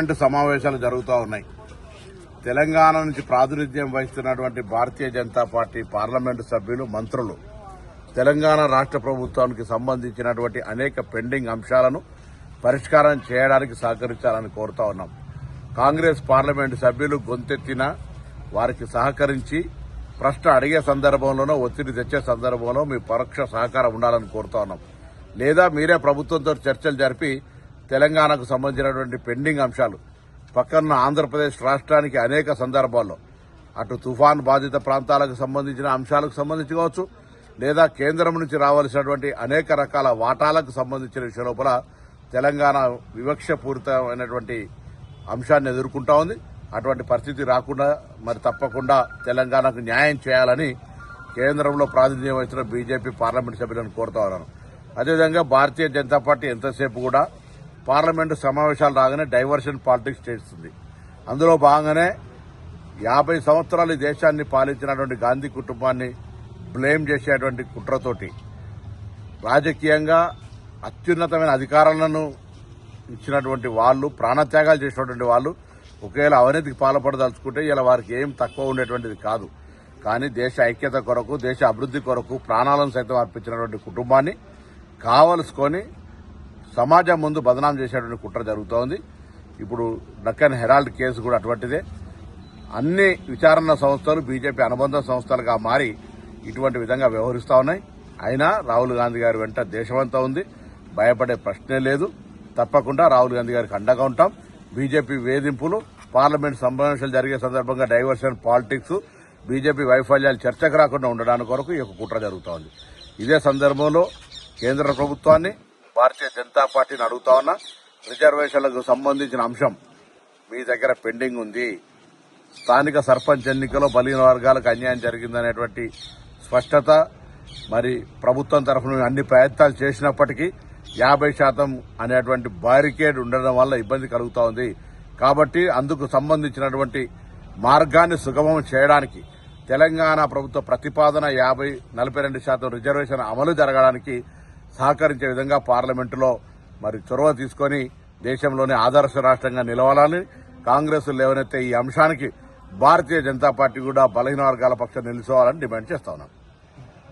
Parliament సమావేశాలు జరుగుతూ ఉన్నాయి. తెలంగాణ నుంచి ప్రాతినిధ్యం వహిస్తున్నటువంటి భారతీయ జనతా పార్టీ పార్లమెంటు సభ్యులు, మంత్రులు తెలంగాణ రాష్ట్ర ప్రభుత్వానికి సంబంధించినటువంటి అనేక పెండింగ్ అంశాలను పరిష్కారం చేయడానికి సహకరించాలని కోరుతా ఉన్నాం. కాంగ్రెస్ పార్లమెంటు సభ్యులు గొంతెత్తిన వారికి సహకరించి ప్రశ్న అడిగే సందర్భంలోనో ఒత్తిడి తెచ్చే సందర్భంలో మీ పరోక్ష సహకారం ఉండాలని కోరుతా ఉన్నాం. లేదా మీరే ప్రభుత్వంతో చర్చలు జరిపి తెలంగాణకు సంబంధించినటువంటి పెండింగ్ అంశాలు పక్కన ఆంధ్రప్రదేశ్ రాష్ట్రానికి అనేక సందర్భాల్లో అటు తుఫాన్ బాధిత ప్రాంతాలకు సంబంధించిన అంశాలకు సంబంధించి కావచ్చు, లేదా కేంద్రం నుంచి రావాల్సినటువంటి అనేక రకాల వాటాలకు సంబంధించిన విషయం లోపల తెలంగాణ వివక్షపూరితమైనటువంటి అంశాన్ని ఎదుర్కొంటా ఉంది. అటువంటి పరిస్థితి రాకుండా మరి తప్పకుండా తెలంగాణకు న్యాయం చేయాలని కేంద్రంలో ప్రాతినిధ్యం వహిస్తున్న బీజేపీ పార్లమెంటు సభ్యులను కోరుతా ఉన్నాను. అదేవిధంగా భారతీయ జనతా పార్టీ ఎంతసేపు కూడా పార్లమెంటు సమావేశాలు రాగానే డైవర్షన్ పాలిటిక్స్ చేస్తుంది. అందులో భాగంగానే 50 సంవత్సరాలు ఈ దేశాన్ని పాలించినటువంటి గాంధీ కుటుంబాన్ని బ్లేమ్ చేసేటువంటి కుట్రతోటి రాజకీయంగా అత్యున్నతమైన అధికారాలను ఇచ్చినటువంటి వాళ్ళు, ప్రాణత్యాగాలు చేసినటువంటి వాళ్ళు ఒకవేళ అవినీతికి పాల్పడదలుచుకుంటే ఇలా వారికి ఏం తక్కువ ఉండేటువంటిది కాదు. కానీ దేశ ఐక్యత కొరకు, దేశ అభివృద్ది కొరకు ప్రాణాలను సైతం అర్పించినటువంటి కుటుంబాన్ని కావలసుకొని సమాజం ముందు బదనాం చేసేటువంటి కుట్ర జరుగుతోంది. ఇప్పుడు డక్కన్ హెరాల్డ్ కేసు కూడా అటువంటిదే. అన్ని విచారణ సంస్థలు బీజేపీ అనుబంధ సంస్థలుగా మారి ఇటువంటి విధంగా వ్యవహరిస్తా ఉన్నాయి. అయినా రాహుల్ గాంధీ గారి వెంట దేశమంతా ఉంది, భయపడే ప్రశ్నే లేదు. తప్పకుండా రాహుల్ గాంధీ గారికి అండగా ఉంటాం. బీజేపీ వేధింపులు, పార్లమెంట్ సమావేశాలు జరిగే సందర్భంగా డైవర్షన్ పాలిటిక్స్, బీజేపీ వైఫల్యాలు చర్చకు రాకుండా ఉండడానికి కొరకు ఈ కుట్ర జరుగుతోంది. ఇదే సందర్భంలో కేంద్ర ప్రభుత్వాన్ని, భారతీయ జనతా పార్టీని అడుగుతా ఉన్నా, రిజర్వేషన్లకు సంబంధించిన అంశం మీ దగ్గర పెండింగ్ ఉంది. స్థానిక సర్పంచ్ ఎన్నికలో బలహీన వర్గాలకు అన్యాయం జరిగిందనేటువంటి స్పష్టత మరి ప్రభుత్వం తరఫున అన్ని ప్రయత్నాలు చేసినప్పటికీ 50% అనేటువంటి బారికేడ్ ఉండడం వల్ల ఇబ్బంది కలుగుతా ఉంది. కాబట్టి అందుకు సంబంధించినటువంటి మార్గాన్ని సుగమం చేయడానికి తెలంగాణ ప్రభుత్వ ప్రతిపాదన 42% రిజర్వేషన్ అమలు జరగడానికి సహకరించే విధంగా పార్లమెంటులో మరి చొరవ తీసుకుని దేశంలోనే ఆదర్శ రాష్ట్రంగా నిలవాలని కాంగ్రెస్ లేవనెత్తే ఈ అంశానికి భారతీయ జనతా పార్టీ కూడా బలహీన వర్గాల పక్షం నిలుచోవాలని డిమాండ్ చేస్తా ఉన్నాం.